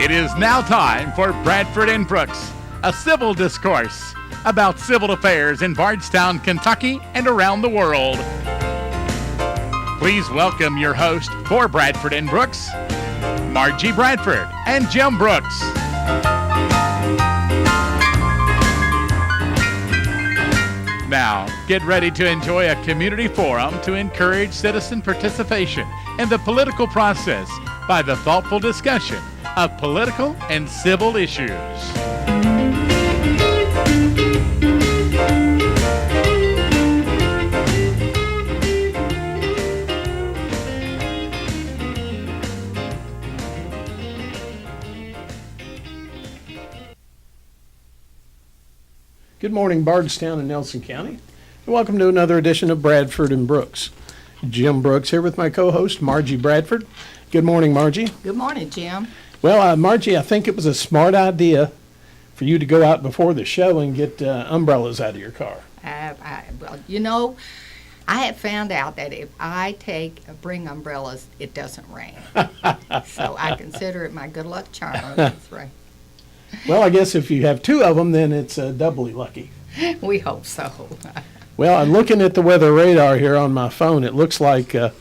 It is now time for Bradford and Brooks, a civil discourse about civil affairs in Bardstown, Kentucky, and around the world. Please welcome your host for Bradford and Brooks, Margie Bradford and Jim Brooks. Now, get ready to enjoy a community forum to encourage citizen participation in the political process by the thoughtful discussion of political and civil issues. Good morning, Bardstown and Nelson County, and welcome to another edition of Bradford and Brooks. Jim Brooks here with my co-host, Margie Bradford. Good morning, Margie. Good morning, Jim. Well, Margie, I think it was a smart idea for you to go out before the show and get umbrellas out of your car. Well, you know, I have found out that if I bring umbrellas, it doesn't rain. So I consider it my good luck charm. That's right. Well, I guess if you have two of them, then it's doubly lucky. We hope so. Well, I'm looking at the weather radar here on my phone. It looks like the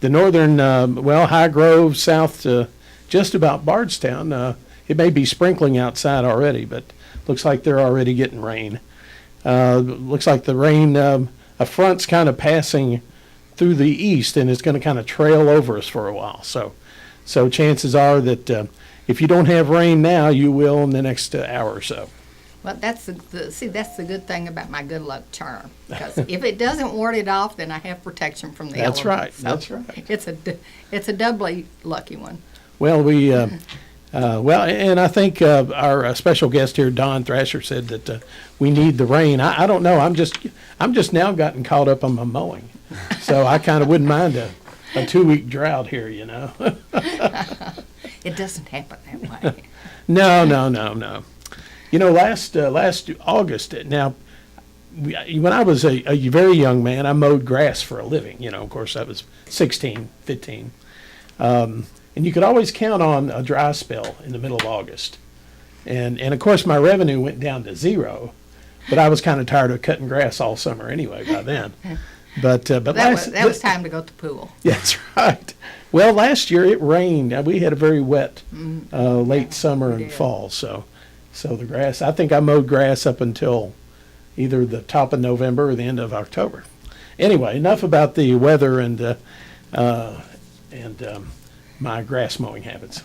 northern, High Grove, south to just about Bardstown. It may be sprinkling outside already, but looks like they're already getting rain. Looks like the rain, a front's kind of passing through the east, and it's going to kind of trail over us for a while. So chances are that if you don't have rain now, you will in the next hour or so. Well, that's the good thing about my good luck charm. Because if it doesn't ward it off, then I have protection from the elements. Right. So that's right. It's a doubly lucky one. Well, and I think our special guest here, Don Thrasher, said that we need the rain. I don't know. I'm just now gotten caught up on my mowing, so I kind of wouldn't mind a 2-week drought here. You know. It doesn't happen that way. No. You know, last August. Now, when I was a very young man, I mowed grass for a living. You know, of course, I was 16, 15. And you could always count on a dry spell in the middle of August. And of course, my revenue went down to zero, but I was kind of tired of cutting grass all summer anyway by then. But that was time to go to the pool. That's right. Well, last year it rained. We had a very wet late summer and fall. So the grass, I think I mowed grass up until either the top of November or the end of October. Anyway, enough about the weather and my grass mowing habits.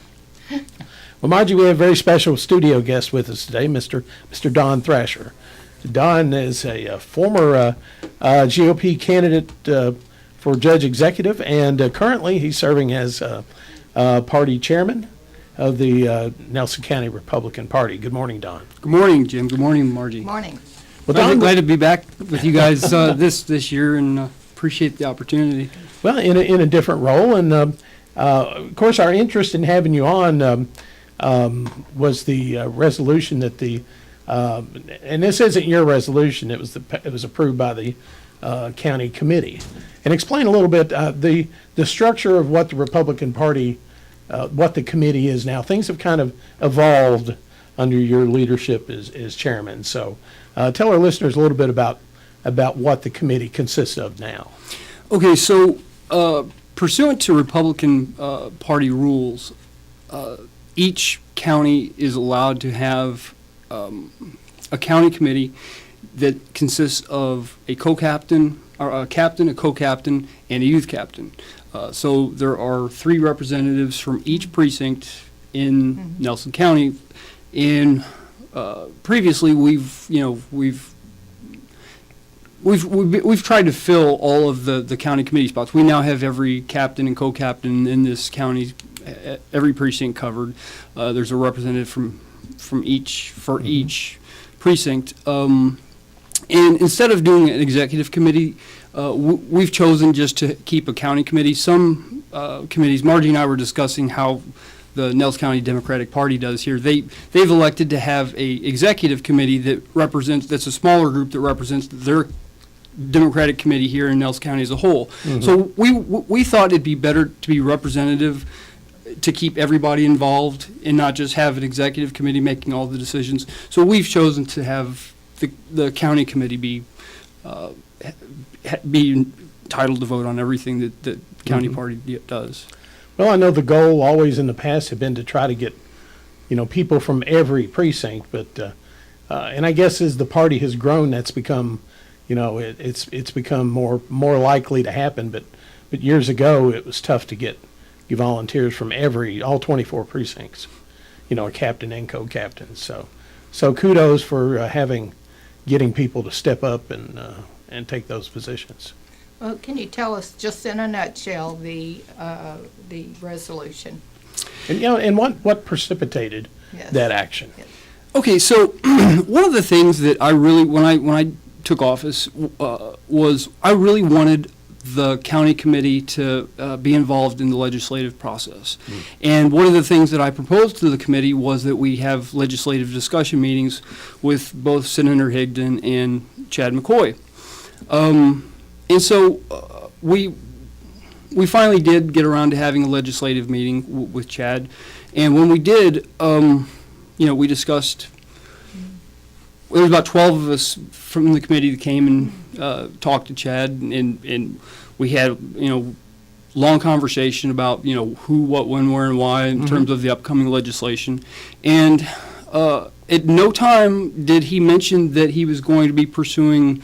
Well, Margie, we have a very special studio guest with us today, Mr. Don Thrasher. Don is a former GOP candidate for Judge Executive, and currently he's serving as party chairman of the Nelson County Republican Party. Good morning, Don. Good morning, Jim. Good morning, Margie. Good morning. Well, I'm Don, glad to be back with you guys this year, and appreciate the opportunity. Well, in a different role, and of course, our interest in having you on was the resolution that and this isn't your resolution. It was approved by the county committee. And explain a little bit the structure of what the Republican Party, what the committee is now. Things have kind of evolved under your leadership as chairman. So tell our listeners a little bit about what the committee consists of now. Okay, so pursuant to Republican Party rules, each county is allowed to have a county committee that consists of a co-captain, or a captain, a co-captain, and a youth captain. So there are 3 representatives from each precinct in Nelson County. And previously, we've tried to fill all of the county committee spots. We now have every captain and co-captain in this county, every precinct covered. There's a representative from each precinct. And instead of doing an executive committee, we've chosen just to keep a county committee. Some committees, Margie and I were discussing how the Nelson County Democratic Party does here. They've elected to have a executive committee that's a smaller group that represents their Democratic committee here in Nelson County as a whole. Mm-hmm. So we thought it'd be better to be representative to keep everybody involved and not just have an executive committee making all the decisions. So we've chosen to have the county committee be entitled to vote on everything that the county party does. Well, I know the goal always in the past had been to try to get, people from every precinct, but, and I guess as the party has grown, that's become, it's become more likely to happen, but years ago, it was tough to get volunteers from all 24 precincts, a captain and co-captain. So kudos for getting people to step up and take those positions. Well, can you tell us, just in a nutshell, the resolution? And and what precipitated Yes. that action? Yes. Okay, so one of the things that I really, when I took office, was I really wanted the county committee to be involved in the legislative process. And one of the things that I proposed to the committee was that we have legislative discussion meetings with both Senator Higdon and Chad McCoy. And so we finally did get around to having a legislative meeting with Chad. And when we did, we discussed, there was about 12 of us from the committee that came and talked to Chad, and we had, long conversation about, who, what, when, where, and why in terms of the upcoming legislation. And at no time did he mention that he was going to be pursuing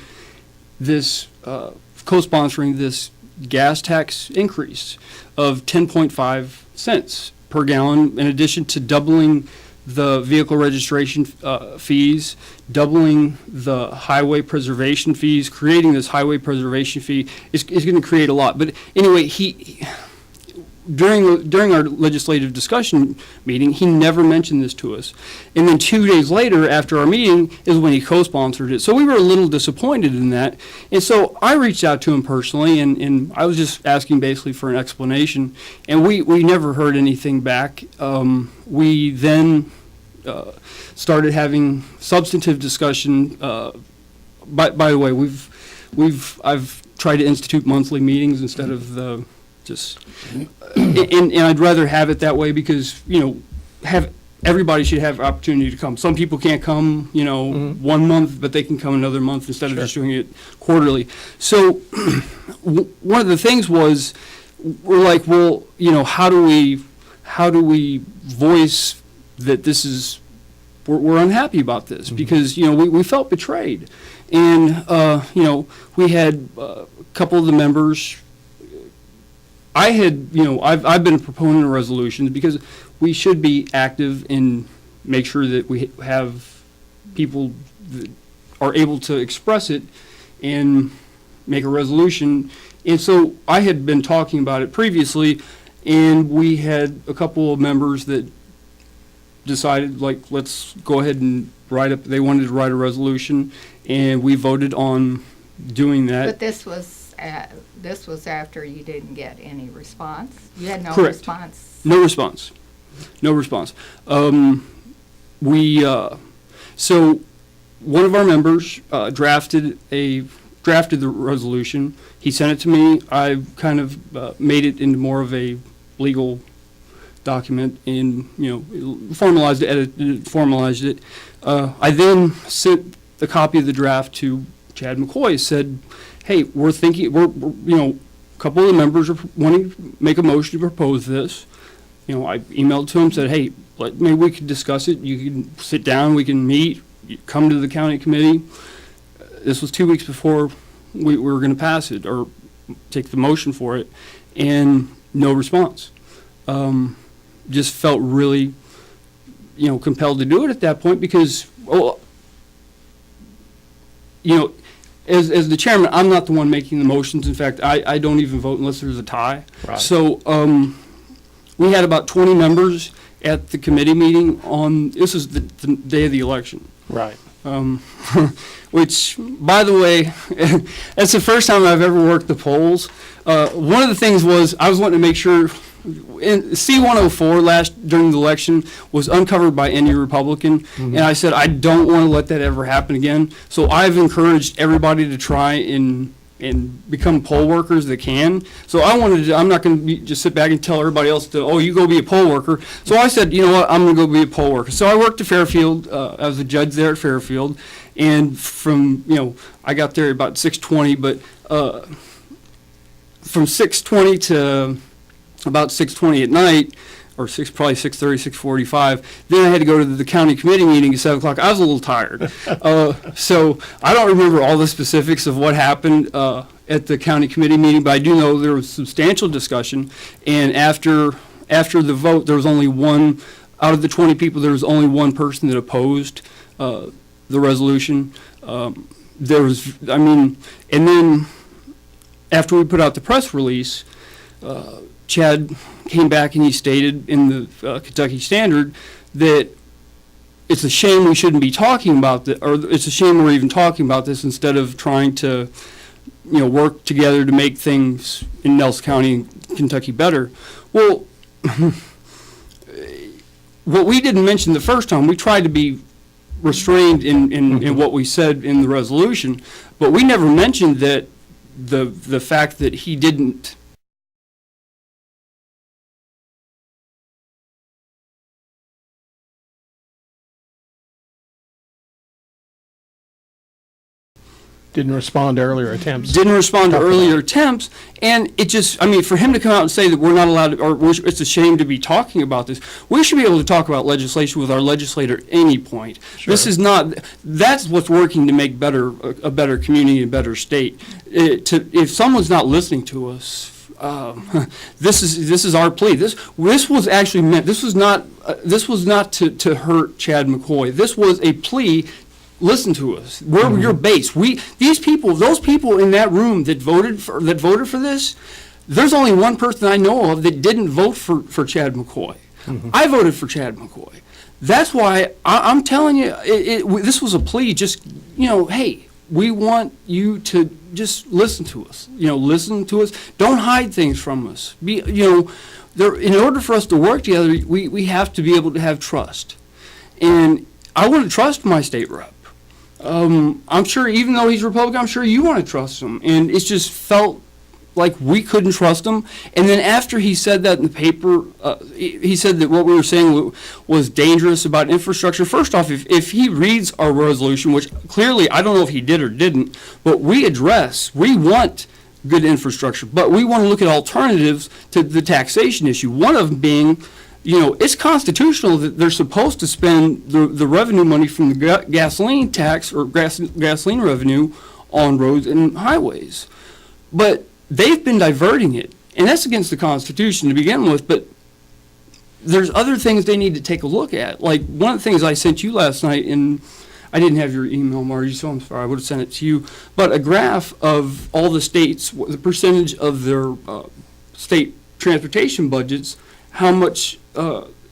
this, co-sponsoring this gas tax increase of 10.5 cents per gallon, in addition to doubling the vehicle registration fees, doubling the highway preservation fees. Creating this highway preservation fee is going to create a lot. But anyway, during our legislative discussion meeting, he never mentioned this to us. And then 2 days later, after our meeting, is when he co-sponsored it. So we were a little disappointed in that. And so I reached out to him personally, and I was just asking basically for an explanation. And we never heard anything back. We then started having substantive discussion. By the way, I've tried to institute monthly meetings instead of the and I'd rather have it that way because, everybody should have opportunity to come. Some people can't come, 1 month, but they can come another month instead of just doing it quarterly. So one of the things was, we're like, well, how do we voice that this is, we're unhappy about this because, we felt betrayed. And, we had a couple of the members. I had, I've been a proponent of resolutions because we should be active and make sure that we have people that are able to express it and make a resolution. And so I had been talking about it previously, and we had a couple of members that decided, let's go ahead and they wanted to write a resolution, and we voted on doing that. But this was after you didn't get any response? You had no Correct. response? No response. No response. So one of our members drafted the resolution. He sent it to me. I kind of made it into more of a legal document and, formalized it. I then sent the copy of the draft to Chad McCoy. Said, hey, we're a couple of the members are wanting to make a motion to propose this. I emailed to him, said, hey, maybe we could discuss it. You can sit down, we can meet, come to the county committee. This was 2 weeks before we were going to pass it or take the motion for it, and no response. Just felt really, compelled to do it at that point because, as the chairman, I'm not the one making the motions. In fact, I don't even vote unless there's a tie. Right. So we had about 20 members at the committee meeting this is the day of the election. Right. Which, by the way, that's the first time I've ever worked the polls. One of the things was I was wanting to make sure C-104 during the election was uncovered by any Republican, and I said I don't want to let that ever happen again. So I've encouraged everybody to try and and become poll workers that can. So I'm not going to just sit back and tell everybody else to, oh, you go be a poll worker. So I said, you know what, I'm going to go be a poll worker. So I worked at Fairfield. I was a judge there at Fairfield. And from, I got there about 6:20, but from 6:20 to about 6:20 at night, or probably 6:30, 6:45. Then I had to go to the county committee meeting at 7 o'clock. I was a little tired. So I don't remember all the specifics of what happened at the county committee meeting, but I do know there was substantial discussion. And after the vote, there was only one, out of the 20 people, there was only one person that opposed the resolution. And then after we put out the press release, Chad came back and he stated in the Kentucky Standard that it's a shame we shouldn't be talking about this, or it's a shame we're even talking about this instead of trying to, work together to make things in Nelson County and Kentucky better. Well, what we didn't mention the first time, we tried to be restrained in what we said in the resolution, but we never mentioned that the fact that he didn't Didn't respond to earlier attempts. And it just, for him to come out and say that we're not allowed to, or it's a shame to be talking about this, we should be able to talk about legislation with our legislator at any point. Sure. This is not, that's what's working to make a better community and a better state. If someone's not listening to us, this is our plea. This was actually meant, this was not to hurt Chad McCoy. This was a plea. Listen to us. We're your base. Those people in that room that voted for this, there's only one person I know of that didn't vote for Chad McCoy. I voted for Chad McCoy. That's why I'm telling you, this was a plea. Just, hey, we want you to just listen to us. Listen to us. Don't hide things from us. In order for us to work together, we have to be able to have trust. And I want to trust my state rep. I'm sure, even though he's Republican, I'm sure you want to trust him. And it's just felt like we couldn't trust him. And then after he said that in the paper, he said that what we were saying was dangerous about infrastructure. First off, if he reads our resolution, which clearly I don't know if he did or didn't, but we want good infrastructure, but we want to look at alternatives to the taxation issue. One of them being, it's constitutional that they're supposed to spend the revenue money from the gasoline tax or gasoline revenue on roads and highways. But they've been diverting it, and that's against the Constitution to begin with, but there's other things they need to take a look at. Like one of the things I sent you last night, and I didn't have your email, Margie, so I'm sorry, I would have sent it to you, but a graph of all the states, the percentage of their state transportation budgets, how much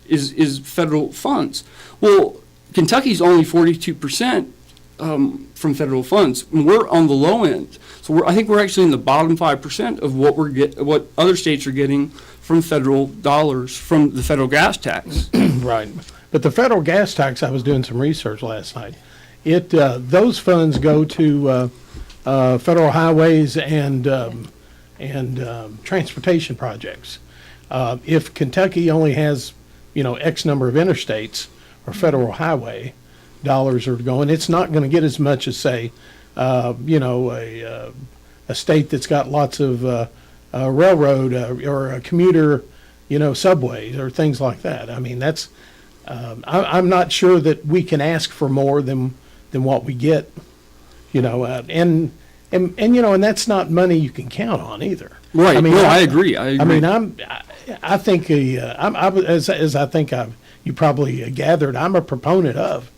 is federal funds. Well, Kentucky's only 42% from federal funds. And we're on the low end. So I think we're actually in the bottom 5% of what other states are getting from federal dollars from the federal gas tax. Right. But the federal gas tax, I was doing some research last night. Those funds go to federal highways and transportation projects. If Kentucky only has, X number of interstates or federal highway dollars are going, it's not going to get as much as, say, a state that's got lots of railroad or a commuter, subways or things like that. That's, I'm not sure that we can ask for more than what we get, and that's not money you can count on either. Right. I agree. I think as I think you probably gathered, I'm a proponent of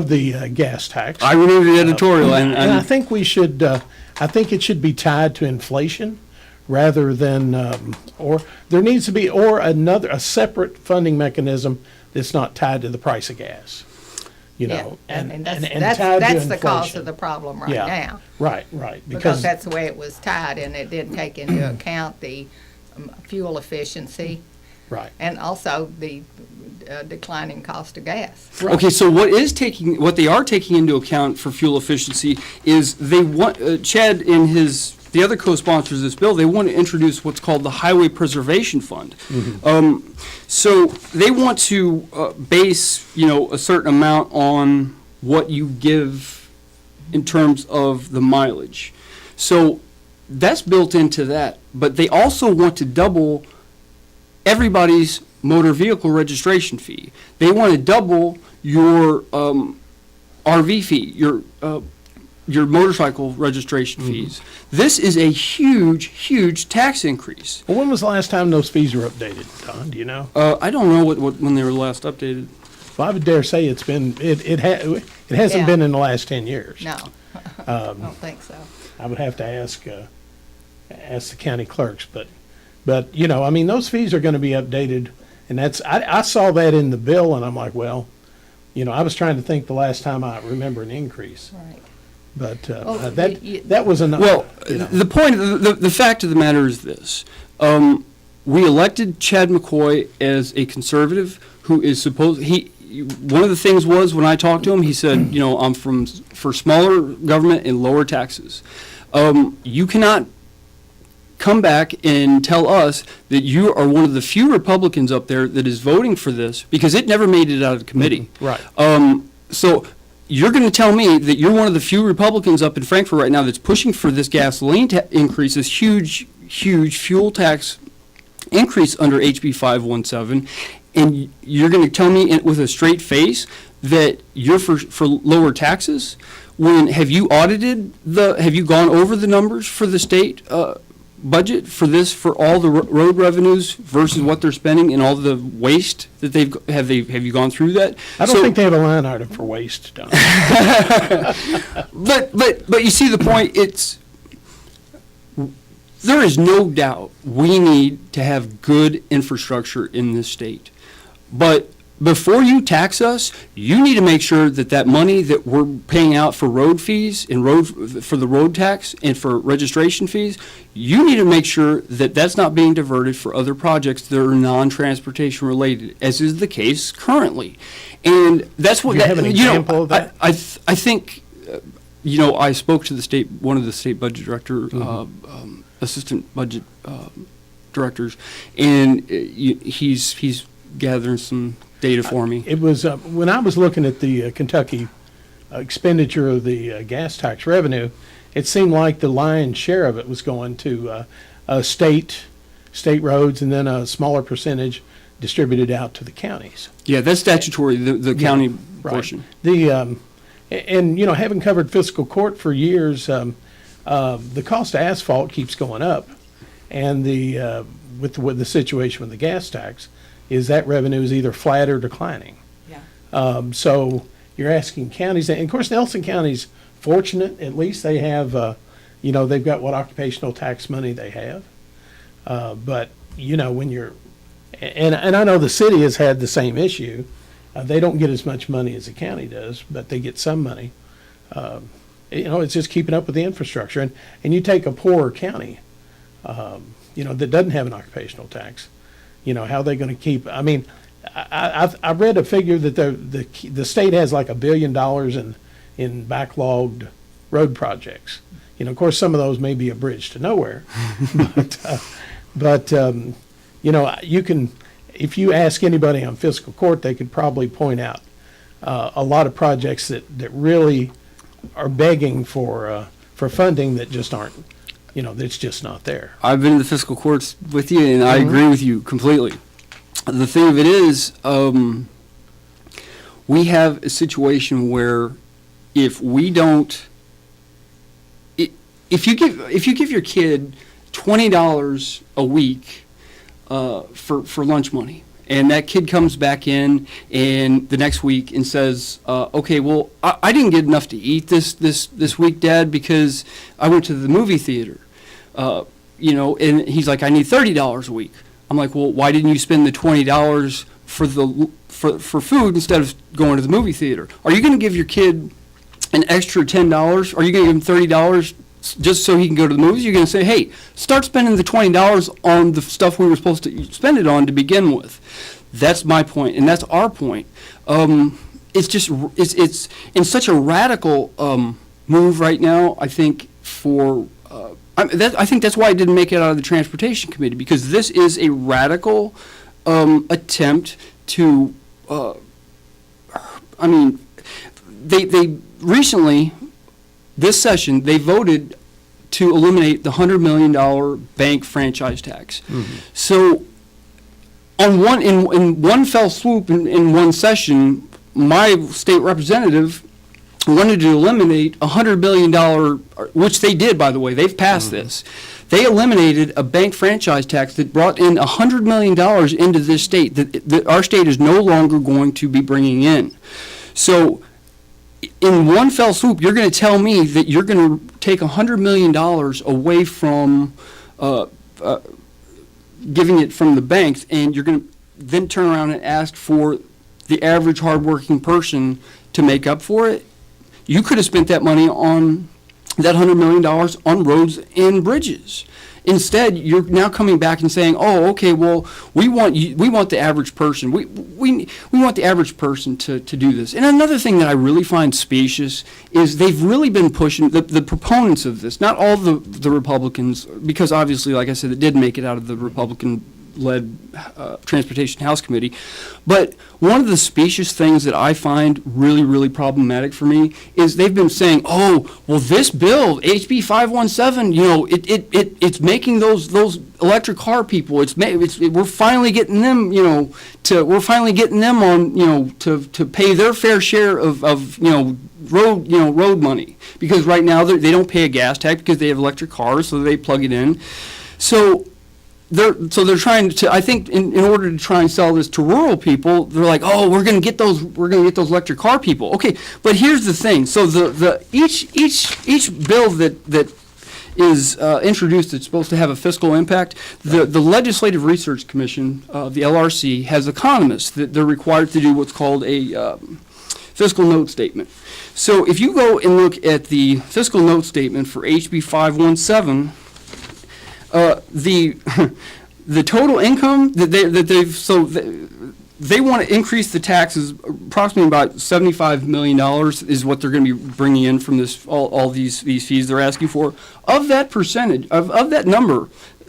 the gas tax. I read the editorial, and I think we should. I think it should be tied to inflation rather than, or there needs to be, or a separate funding mechanism that's not tied to the price of gas. And that's tied to the cause inflation. of the problem now. Right. Because that's the way it was tied, and it didn't take into account the fuel efficiency. Right. And also the declining cost of gas. Right. Okay, so what they are taking into account for fuel efficiency is they want Chad in his the other co-sponsors of this bill, they want to introduce what's called the Highway Preservation Fund. So they want to base, a certain amount on what you give in terms of the mileage. So that's built into that. But they also want to double everybody's motor vehicle registration fee. They want to double your RV fee, your motorcycle registration fees. This is a huge, huge tax increase. Well, when was the last time those fees were updated, Don? Do you know? I don't know when they were last updated. Well, I would dare say it hasn't Yeah. been in the last 10 years. No, I don't think so. I would have to ask the county clerks, but those fees are going to be updated, and I saw that in the bill, and I'm like, well, I was trying to think the last time I remember an increase, Right. but Well, that was enough. Well, the point, the fact of the matter is this. We elected Chad McCoy as a conservative who is one of the things was when I talked to him, he said, I'm for smaller government and lower taxes. You cannot come back and tell us that you are one of the few Republicans up there that is voting for this because it never made it out of the committee. Right. So you're going to tell me that you're one of the few Republicans up in Frankfurt right now that's pushing for this gasoline increase, this huge, huge fuel tax increase under HB 517, and you're going to tell me with a straight face that you're for lower taxes? Have you gone over the numbers for the state budget for all the road revenues versus what they're spending and all the waste that have you gone through that? I don't think they have a line item for waste, Don. But you see the point. There is no doubt we need to have good infrastructure in this state. But before you tax us, you need to make sure that money that we're paying out for road fees and for the road tax and for registration fees, you need to make sure that that's not being diverted for other projects that are non-transportation related, as is the case currently. And that's what Do you have an example of that? I think I spoke to one of the state budget director, assistant budget directors, and he's gathering some data for me. It was when I was looking at the Kentucky expenditure of the gas tax revenue, it seemed like the lion's share of it was going to state roads, and then a smaller percentage distributed out to the counties. Yeah, that's statutory, the county portion. Right. Having covered fiscal court for years, the cost of asphalt keeps going up, and with the situation with the gas tax, is that revenue is either flat or declining. Yeah. So you're asking counties, and of course Nelson County's fortunate, at least they have, they've got what occupational tax money they have. But when you're, and I know the city has had the same issue. They don't get as much money as the county does, but they get some money. It's just keeping up with the infrastructure. And you take a poorer county, that doesn't have an occupational tax. How are they going to keep? I mean, I read a figure that the state has like $1 billion in backlogged road projects. Of course, some of those may be a bridge to nowhere, but you can, if you ask anybody on fiscal court, they could probably point out a lot of projects that really are begging for funding that just aren't. That's just not there. I've been in the fiscal courts with you, and I agree with you completely. The thing of it is, we have a situation where if you give your kid $20 a week for lunch money, and that kid comes back in and the next week and says, okay, well, I didn't get enough to eat this week, Dad, because I went to the movie theater. And he's like, I need $30 a week. I'm like, well, why didn't you spend the $20 for food instead of going to the movie theater? Are you going to give your kid an extra $10? Are you going to give him $30 just so he can go to the movies? You're going to say, hey, start spending the $20 on the stuff we were supposed to spend it on to begin with. That's my point, and that's our point. It's in such a radical move right now, I think, for I think that's why it didn't make it out of the Transportation Committee, because this is a radical attempt to, they recently, this session, they voted to eliminate the $100 million bank franchise tax. So in one fell swoop, in one session, my state representative wanted to eliminate $100 billion, which they did, by the way. They've passed this. They eliminated a bank franchise tax that brought in $100 million into this state that our state is no longer going to be bringing in. So in one fell swoop, you're going to tell me that you're going to take $100 million away from giving it from the banks, and you're going to then turn around and ask for the average hardworking person to make up for it? You could have spent that money on that $100 million on roads and bridges. Instead, you're now coming back and saying, "Oh, okay, well, we want the average person. We want the average person to do this." And another thing that I really find specious is they've really been pushing the proponents of this. Not all the Republicans, because obviously, like I said, it did make it out of the Republican-led Transportation House Committee. But one of the specious things that I find really, really problematic for me is they've been saying, "Oh, well, this bill, HB 517, it's making those electric car people. We're finally getting them, we're finally getting them on, to pay their fair share of road money, because right now they don't pay a gas tax because they have electric cars, so they plug it in." So they're trying to, I think, in order to try and sell this to rural people, they're like, "Oh, we're going to get those electric car people." Okay, but here's the thing. So each bill that is introduced that's supposed to have a fiscal impact, the Legislative Research Commission, the LRC, has economists that they're required to do what's called a fiscal note statement. So if you go and look at the fiscal note statement for HB 517, the total income they want to increase the taxes approximately about $75 million is what they're going to be bringing in from this all these fees they're asking for. Of that percentage, of that number,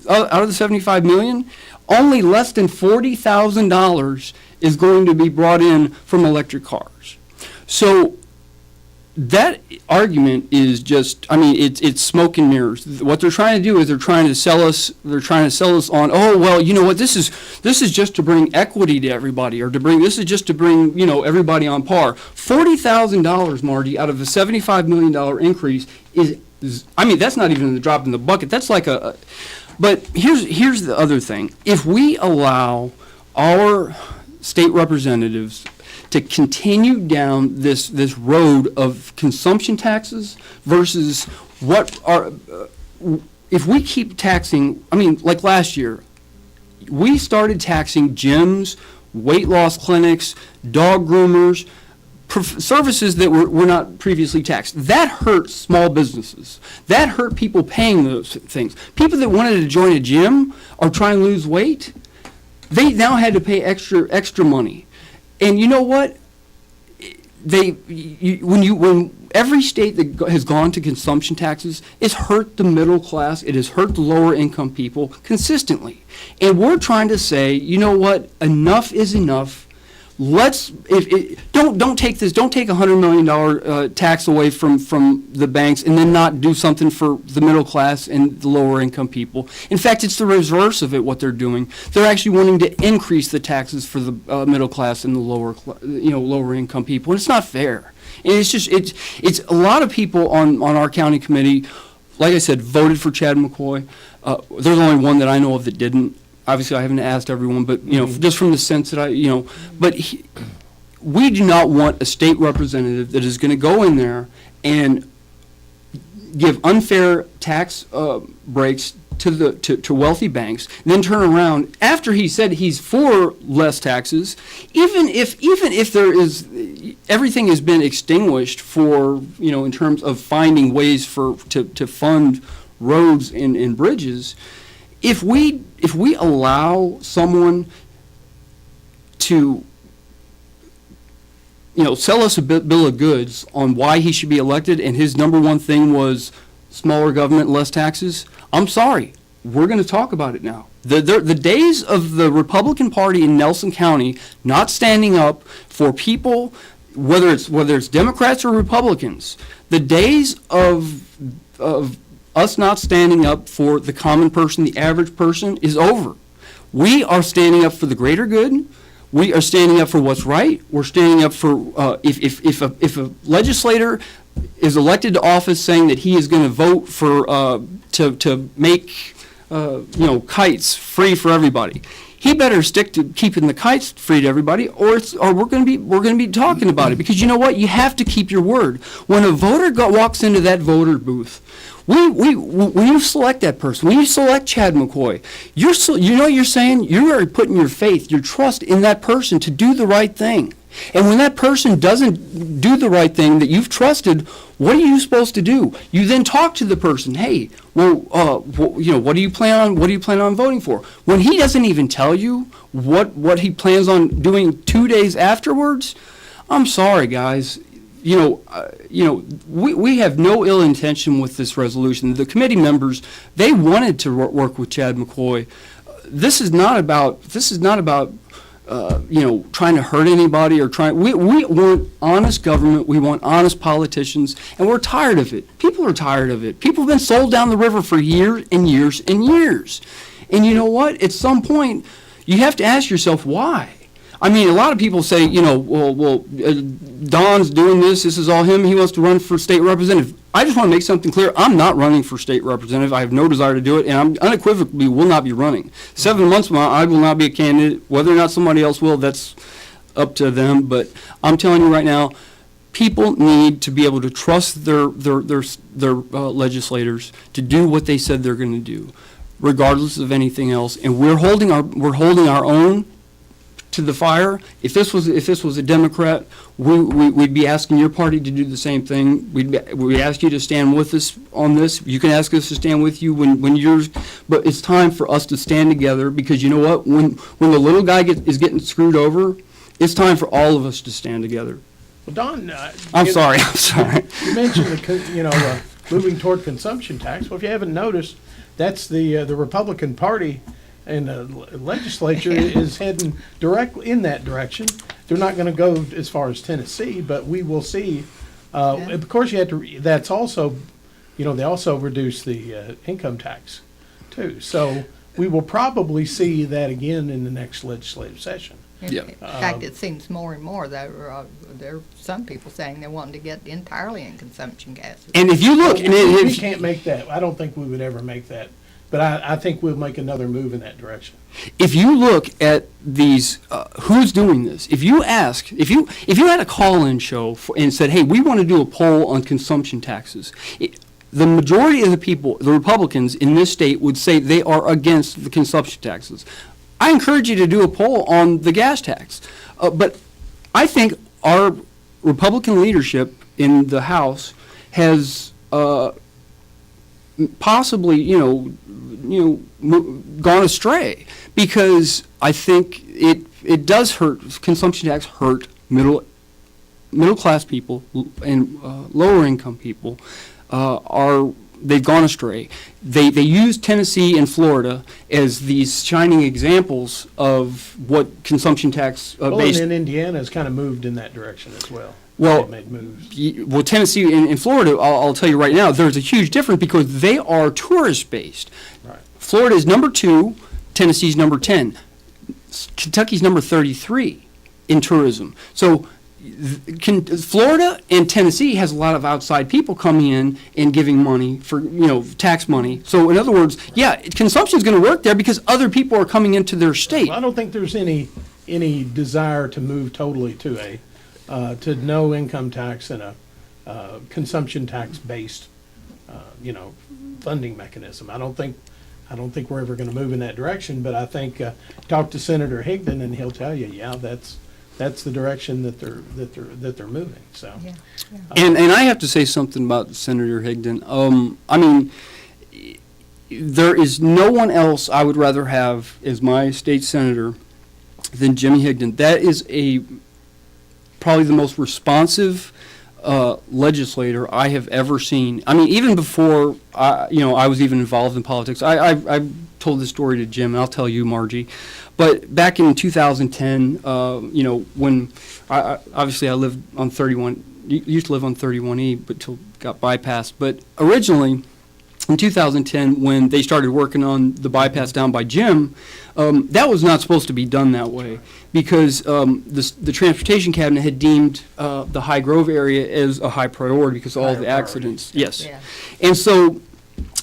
out of the $75 million, only less than $40,000 is going to be brought in from electric cars. So that argument is just, it's smoke and mirrors. What they're trying to do is they're trying to sell us on, "Oh, well, you know what, this is just to bring equity to everybody, or this is just to bring, everybody on par." $40,000, Marty, out of a $75 million increase is that's not even a drop in the bucket. That's like but here's the other thing. If we allow our state representatives to continue down this road of consumption taxes versus if we keep taxing, like last year, we started taxing gyms, weight loss clinics, dog groomers, services that were not previously taxed. That hurt small businesses. That hurt people paying those things. People that wanted to join a gym or try and lose weight, they now had to pay extra money. And you know what? When every state that has gone to consumption taxes, it's hurt the middle class. It has hurt the lower income people consistently. And we're trying to say, you know what? Enough is enough. Don't take $100 million tax away from the banks and then not do something for the middle class and the lower income people. In fact, it's the reverse of it. What they're doing, they're actually wanting to increase the taxes for the middle class and the lower income people. And it's not fair. And it's a lot of people on our county committee, like I said, voted for Chad McCoy. There's only one that I know of that didn't. Obviously, I haven't asked everyone, but just from the sense that we do not want a state representative that is going to go in there and give unfair tax breaks to wealthy banks, and then turn around after he said he's for less taxes, even if there is everything has been extinguished for in terms of finding ways to fund roads and bridges. If we allow someone to sell us a bill of goods on why he should be elected, and his number one thing was smaller government, less taxes, I'm sorry, we're going to talk about it now. The days of the Republican Party in Nelson County not standing up for people, whether it's Democrats or Republicans, the days of us not standing up for the common person, the average person, is over. We are standing up for the greater good. We are standing up for what's right. We're standing up for if a legislator is elected to office saying that he is going to vote for to make kites free for everybody, he better stick to keeping the kites free to everybody, or we're going to be talking about it. Because you know what? You have to keep your word. When a voter walks into that voter booth, when you select that person, when you select Chad McCoy, you're saying you are putting your faith, your trust in that person to do the right thing. And when that person doesn't do the right thing that you've trusted, what are you supposed to do? You then talk to the person. Hey, what do you plan on voting for? When he doesn't even tell you what he plans on doing 2 days afterwards, I'm sorry, guys. We have no ill intention with this resolution. The committee members, they wanted to work with Chad McCoy. This is not about trying to hurt anybody or we want honest government. We want honest politicians, and we're tired of it. People are tired of it. People have been sold down the river for years and years and years. And you know what? At some point, you have to ask yourself why. I mean, a lot of people say, Don's doing this. This is all him. He wants to run for state representative. I just want to make something clear. I'm not running for state representative. I have no desire to do it, and I'm unequivocally will not be running. 7 months from now, I will not be a candidate. Whether or not somebody else will, that's up to them. But I'm telling you right now, people need to be able to trust their legislators to do what they said they're going to do, regardless of anything else. And we're holding our own to the fire. If this was a Democrat, we'd be asking your party to do the same thing. We'd ask you to stand with us on this. You can ask us to stand with you when yours. But it's time for us to stand together, because you know what? When the little guy is getting screwed over, it's time for all of us to stand together. Well, Don, I'm sorry. You mentioned moving toward consumption tax. Well, if you haven't noticed, that's the Republican Party and the legislature is heading directly in that direction. They're not going to go as far as Tennessee, but we will see. Of course, you have to. That's also, they also reduce the income tax, too. So we will probably see that again in the next legislative session. In fact, it seems more and more that there are some people saying they're wanting to get entirely in consumption gases. And if you look, we can't make that. I don't think we would ever make that. But I think we'll make another move in that direction. If you look at these, who's doing this? If you had a call-in show and said, "Hey, we want to do a poll on consumption taxes," the majority of the people, the Republicans in this state, would say they are against the consumption taxes. I encourage you to do a poll on the gas tax, but I think our Republican leadership in the House has possibly, gone astray, because I think it does hurt. Consumption tax hurt middle class people and lower income people. They've gone astray. They use Tennessee and Florida as these shining examples of what consumption tax based. And Indiana has kind of moved in that direction as well. Well, made moves. Tennessee and Florida, I'll tell you right now, there's a huge difference because they are tourist-based. Right. Florida is number 2, Tennessee's number 10, Kentucky's number 33 in tourism. So Florida and Tennessee has a lot of outside people coming in and giving money for, tax money. So in other words, consumption is going to work there because other people are coming into their state. Well, I don't think there's any desire to move totally to no income tax and a consumption tax based, funding mechanism. I don't think we're ever going to move in that direction. But I think talk to Senator Higdon and he'll tell you, that's the direction that they're moving. So, and I have to say something about Senator Higdon. I mean, there is no one else I would rather have as my state senator than Jimmy Higdon. That is probably the most responsive legislator I have ever seen. I mean, even before I was even involved in politics. I told this story to Jim, and I'll tell you, Margie. But back in 2010, when obviously I lived on 31, used to live on 31E, but till got bypassed. But originally, in 2010, when they started working on the bypass down by Jim, that was not supposed to be done that way, because the transportation cabinet had deemed the High Grove area as a high priority because of all the accidents. Yes. Yeah. And so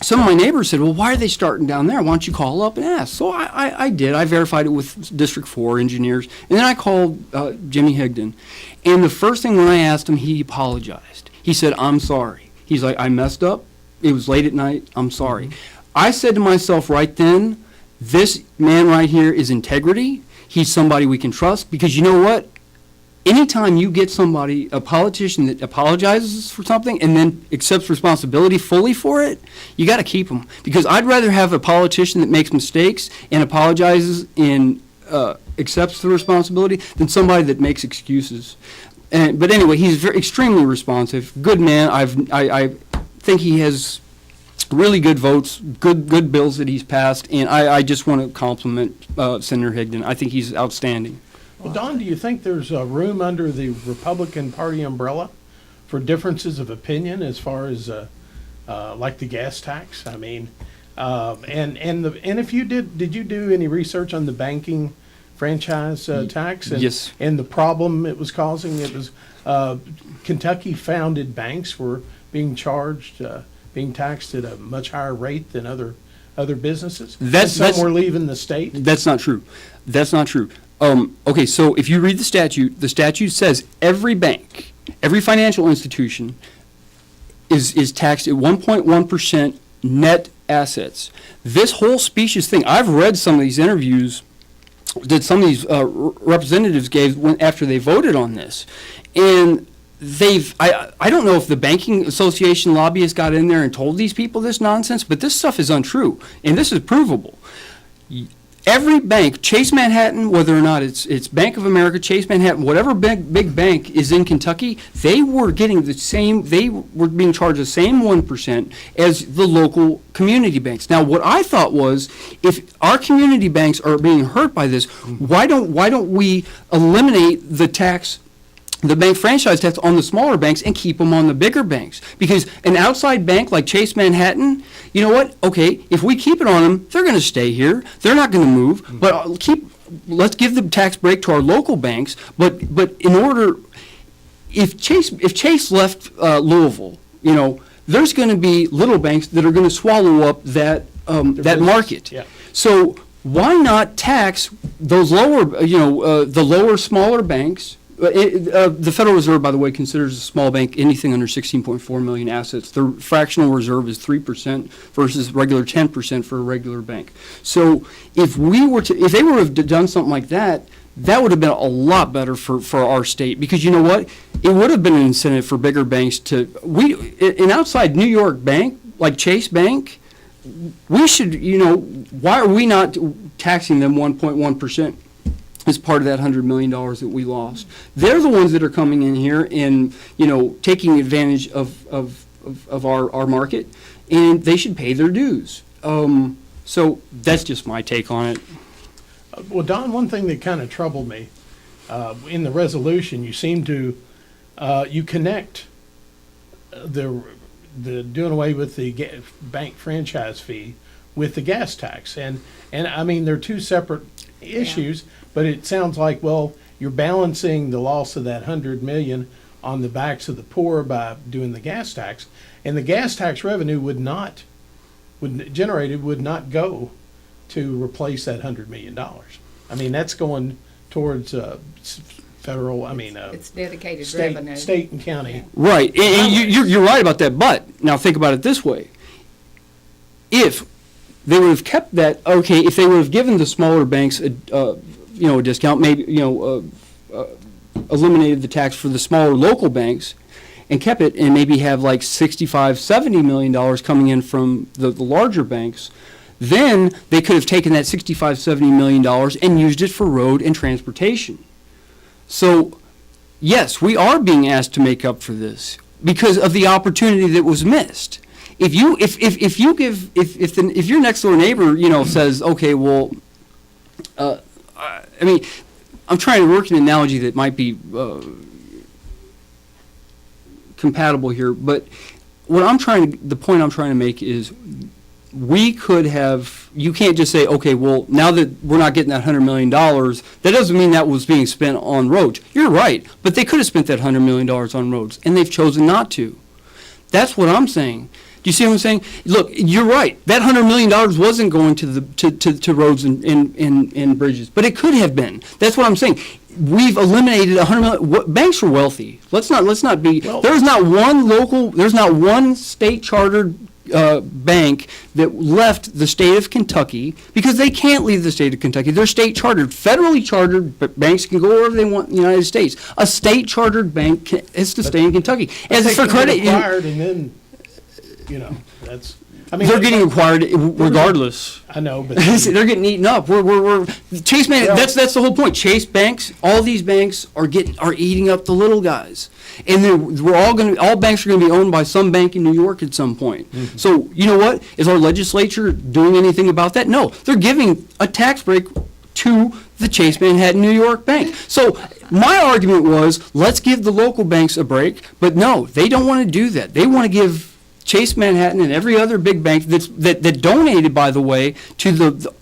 some of my neighbors said, well, why are they starting down there? Why don't you call up and ask? So I did. I verified it with District 4 engineers. And then I called Jimmy Higdon. And the first thing when I asked him, he apologized. He said, I'm sorry. He's like, I messed up. It was late at night. I'm sorry. I said to myself right then, this man right here is integrity. He's somebody we can trust, because you know what? Anytime you get somebody, a politician that apologizes for something and then accepts responsibility fully for it, you got to keep them. Because I'd rather have a politician that makes mistakes and apologizes and accepts the responsibility than somebody that makes excuses. But anyway, he's extremely responsive. Good man. I think he has really good votes, good bills that he's passed, and I just want to compliment Senator Higdon. I think he's outstanding. Well, Don, do you think there's room under the Republican Party umbrella for differences of opinion as far as like the gas tax? I mean, and if you did you do any research on the banking franchise tax? And, yes. And the problem it was causing? It was Kentucky-founded banks were being charged, being taxed at a much higher rate than other businesses. Some were leaving the state. That's not true. That's not true. Okay, so if you read the statute says every bank, every financial institution is taxed at 1.1% net assets. This whole specious thing, I've read some of these interviews that some of these representatives gave after they voted on this, and I don't know if the Banking Association lobbyists got in there and told these people this nonsense, but this stuff is untrue, and this is provable. Every bank, Chase Manhattan, whether or not it's Bank of America, Chase Manhattan, whatever big bank is in Kentucky, they were getting they were being charged the same 1% as the local community banks. Now, what I thought was, if our community banks are being hurt by this, why don't we eliminate the tax, the bank franchise tax on the smaller banks, and keep them on the bigger banks? Because an outside bank like Chase Manhattan, you know what? Okay, if we keep it on them, they're going to stay here. They're not going to move. But let's give the tax break to our local banks. But in order, if Chase left Louisville, there's going to be little banks that are going to swallow up that market. Yeah. So why not tax those lower, the lower, smaller banks? The Federal Reserve, by the way, considers a small bank anything under 16.4 million assets. The fractional reserve is 3% versus regular 10% for a regular bank. So if they were to have done something like that, that would have been a lot better for our state, because you know what? It would have been an incentive for bigger banks an outside New York bank like Chase Bank, we should, why are we not taxing them 1.1%? As part of that $100 million that we lost? They're the ones that are coming in here and, taking advantage of our market, and they should pay their dues. So that's just my take on it. Well, Don, one thing that kind of troubled me, in the resolution, you seem to, you connect the doing away with the bank franchise fee with the gas tax. And I mean, they're two separate issues. Yeah. But it sounds like, well, you're balancing the loss of that $100 million on the backs of the poor by doing the gas tax, and the gas tax revenue would not go to replace that $100 million. I mean, that's going towards federal. It's dedicated revenue, state and county. Yeah. Right, and you're right about that. But now think about it this way: if they would have kept that, if they would have given the smaller banks a discount, maybe, eliminated the tax for the smaller local banks and kept it, and maybe have like $65-70 million coming in from the larger banks, then they could have taken that $65-70 million and used it for road and transportation. So yes, we are being asked to make up for this because of the opportunity that was missed. If your next door neighbor, says, okay, well, I mean, I'm trying to work an analogy that might be compatible here, but the point I'm trying to make is you can't just say, okay, well, now that we're not getting that $100 million, that doesn't mean that was being spent on roads. You're right, but they could have spent that $100 million on roads, and they've chosen not to. That's what I'm saying. Do you see what I'm saying? Look, you're right. That $100 million wasn't going to roads and bridges, but it could have been. That's what I'm saying. We've eliminated $100 million. Banks are wealthy. Let's not be. There's not one state chartered bank that left the state of Kentucky because they can't leave the state of Kentucky. They're state chartered. Federally chartered banks can go wherever they want in the United States. A state chartered bank has to stay in Kentucky. As for credit, that's. They're getting acquired regardless. I know, but they're getting eaten up. We're Chase Bank. That's the whole point. Chase banks, all these banks are eating up the little guys, and then all banks are going to be owned by some bank in New York at some point. Mm-hmm. So you know what? Is our legislature doing anything about that? No, they're giving a tax break to the Chase Manhattan New York Bank. So my argument was, let's give the local banks a break, but no, they don't want to do that. They want to give Chase Manhattan and every other big bank that donated, by the way, to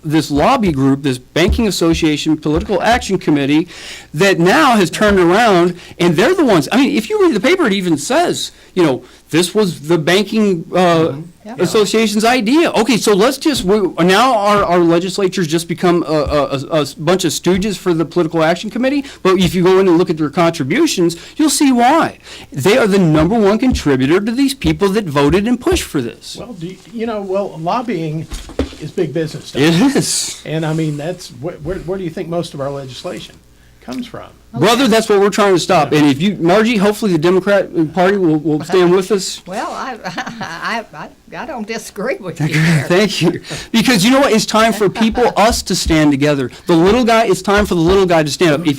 this lobby group, this Banking Association Political Action Committee, that now has turned around, and they're the ones. I mean, if you read the paper, it even says, this was the banking association's idea. Okay, so let's now our legislature's just become a bunch of stooges for the Political Action Committee. But if you go in and look at their contributions, you'll see why. They are the number one contributor to these people that voted and pushed for this. Well, lobbying is big business. It is. And I mean, that's where do you think most of our legislation comes from? Brother, that's what we're trying to stop. And if Margie, hopefully the Democrat Party will stand with us. Well, I don't disagree with you there. Thank you. Because you know what? It's time for us to stand together. It's time for the little guy to stand up. If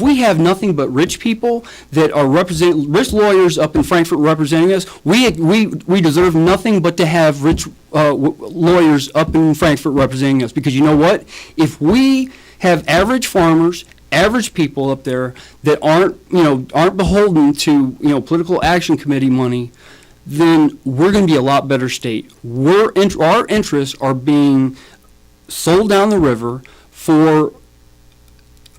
we have nothing but rich people that are rich lawyers up in Frankfurt representing us, we deserve nothing but to have rich lawyers up in Frankfurt representing us. Because you know what? If we have average farmers, average people up there that aren't beholden to political action committee money, then we're going to be a lot better state. Our interests are being sold down the river for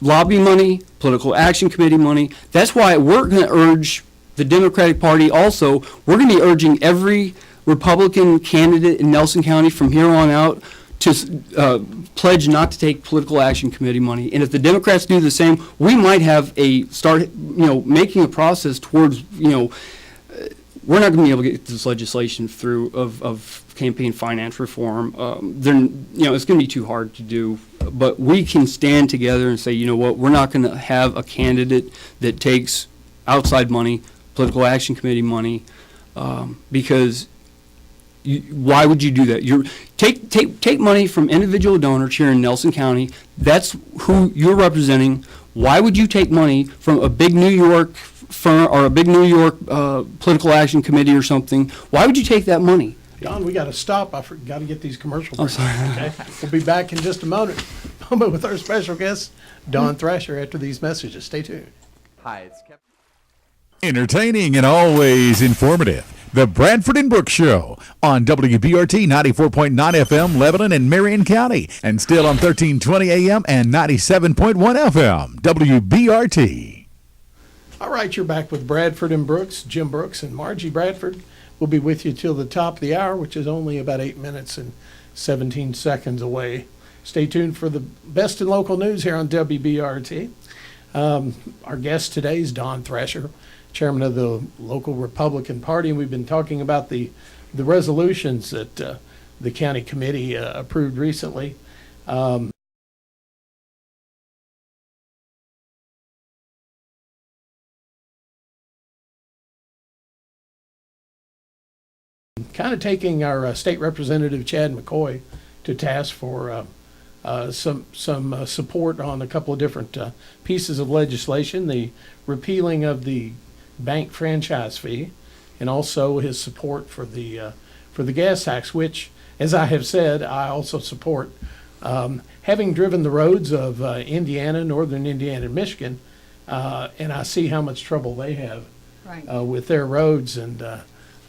lobby money, political action committee money. That's why we're going to urge the Democratic Party also. We're going to be urging every Republican candidate in Nelson County from here on out to pledge not to take political action committee money. And if the Democrats do the same, we might have making a process towards, we're not going to be able to get this legislation through of campaign finance reform. It's going to be too hard to do. But we can stand together and say, you know what, we're not going to have a candidate that takes outside money, political action committee money, because why would you do that? Take money from individual donors here in Nelson County. That's who you're representing. Why would you take money from a big New York firm or a big New York political action committee or something? Why would you take that money? Don, we got to stop. I got to get these commercial breaks. Sorry. Okay, we'll be back in just a moment with our special guest, Don Thrasher, after these messages. Stay tuned. Hi, it's Kevin. Entertaining and always informative. The Bradford and Brooks Show on WBRT 94.9 FM, Lebanon and Marion County, and still on 1320 AM and 97.1 FM, WBRT. All right, you're back with Bradford and Brooks, Jim Brooks and Margie Bradford. We'll be with you till the top of the hour, which is only about 8 minutes and 17 seconds away. Stay tuned for the best in local news here on WBRT. Our guest today is Don Thrasher, chairman of the local Republican Party, and we've been talking about the resolutions that the county committee approved recently. Kind of taking our state representative Chad McCoy to task for some support on a couple of different pieces of legislation, the repealing of the bank franchise fee, and also his support for the gas tax, which, as I have said, I also support. Having driven the roads of Indiana, northern Indiana, and Michigan, and I see how much trouble they have Right. with their roads, and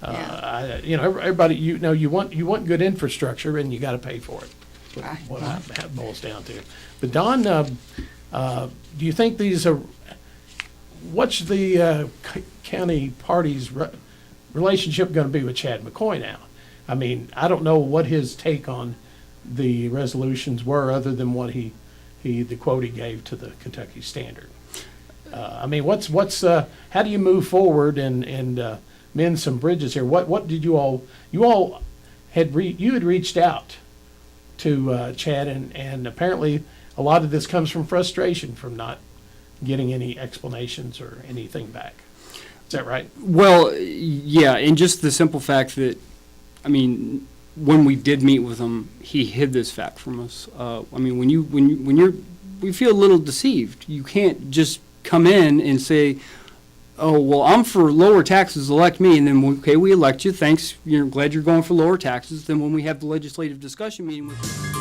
everybody, you want good infrastructure, and you got to pay for it. Right. What that boils down to. But Don, do you think these are? What's the county party's relationship going to be with Chad McCoy now? I mean, I don't know what his take on the resolutions were, other than what the quote he gave to the Kentucky Standard. I mean, how do you move forward and mend some bridges here? What did you had reached out to Chad, and apparently a lot of this comes from frustration from not getting any explanations or anything back. Is that right? Well, yeah, and just the simple fact that, I mean, when we did meet with him, he hid this fact from us. I mean, we feel a little deceived. You can't just come in and say, oh, well, I'm for lower taxes, elect me, and then, okay, we elect you, thanks, glad you're going for lower taxes. Then when we have the legislative discussion meeting with